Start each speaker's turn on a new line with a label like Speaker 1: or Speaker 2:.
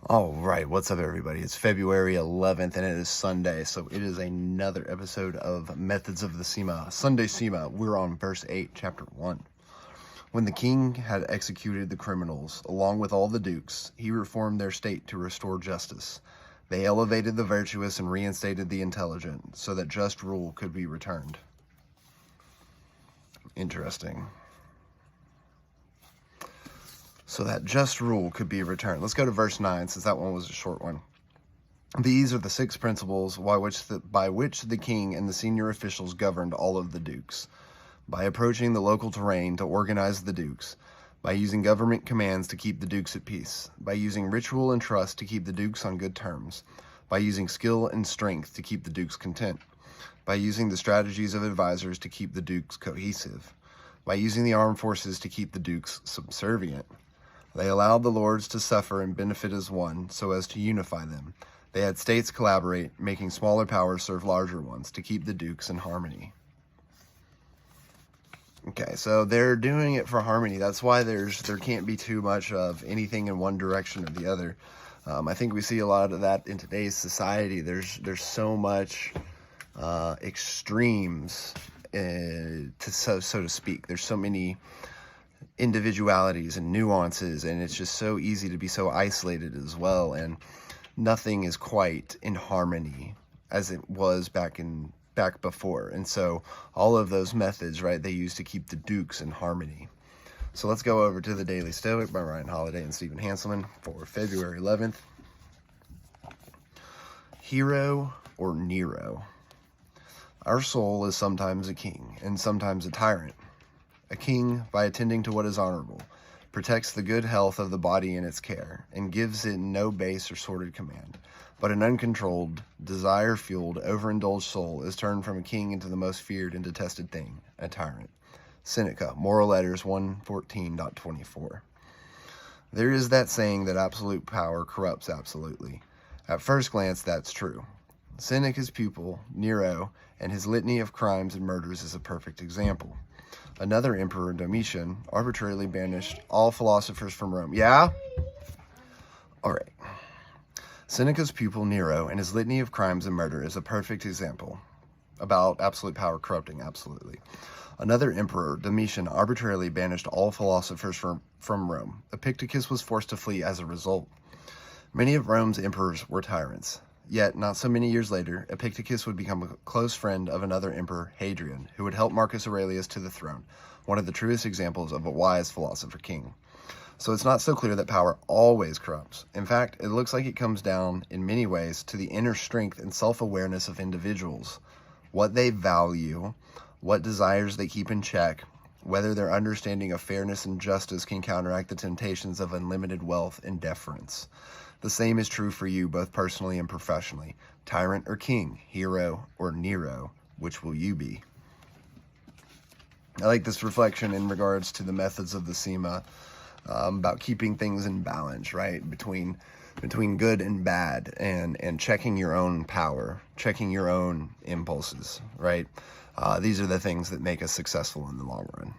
Speaker 1: All right, what's up, everybody? It's February 11th, and it is Sunday, so it is another episode of Methods of the Sema. Sunday Sema, we're on verse 8, chapter 1. When the king had executed the criminals, along with all the dukes, he reformed their state to restore justice. They elevated the virtuous and reinstated the intelligent, so that just rule could be returned. Interesting. So that just rule could be returned. Let's go to verse 9, since that one was a short one. These are the 6 principles by which the king and the senior officials governed all of the dukes. By approaching the local terrain to organize the dukes, by using government commands to keep the dukes at peace, by using ritual and trust to keep the dukes on good terms, by using skill and strength to keep the dukes content, by using the strategies of advisors to keep the dukes cohesive, by using the armed forces to keep the dukes subservient. They allowed the lords to suffer and benefit as one, so as to unify them. They had states collaborate, making smaller powers serve larger ones, to keep the dukes in harmony. Okay, so they're doing it for harmony. That's why there can't be too much of anything in one direction or the other. I think we see a lot of that in today's society. There's so much extremes, so to speak. There's so many individualities and nuances, and it's just so easy to be so isolated as well, and nothing is quite in harmony as it was back before. And so all of those methods, right, they use to keep the dukes in harmony. So let's go over to the Daily Stoic by Ryan Holiday and Stephen Hanselman for February 11th. Hero or Nero? Our soul is sometimes a king and sometimes a tyrant. A king, by attending to what is honorable, protects the good health of the body in its care, and gives it no base or sordid command. But an uncontrolled, desire-fueled, overindulged soul is turned from a king into the most feared and detested thing, a tyrant. Seneca, Moral Letters 1:14.24. There is that saying that absolute power corrupts absolutely. At first glance, that's true. Seneca's pupil, Nero, and his litany of crimes and murders is a perfect example. Another emperor, Domitian, arbitrarily banished all philosophers from Rome. Yeah? All right. Seneca's pupil, Nero, and his litany of crimes and murder is a perfect example about absolute power corrupting absolutely. Another emperor, Domitian, arbitrarily banished all philosophers from Rome. Epictetus was forced to flee as a result. Many of Rome's emperors were tyrants. Yet, not so many years later, Epictetus would become a close friend of another emperor, Hadrian, who would help Marcus Aurelius to the throne, one of the truest examples of a wise philosopher king. So it's not so clear that power always corrupts. In fact, it looks like it comes down, in many ways, to the inner strength and self-awareness of individuals, what they value, what desires they keep in check, whether their understanding of fairness and justice can counteract the temptations of unlimited wealth and deference. The same is true for you, both personally and professionally. Tyrant or king, hero or Nero, which will you be? I like this reflection in regards to the methods of the Sema, about keeping things in balance, right? Between good and bad, and checking your own power, checking your own impulses, right? These are the things that make us successful in the long run.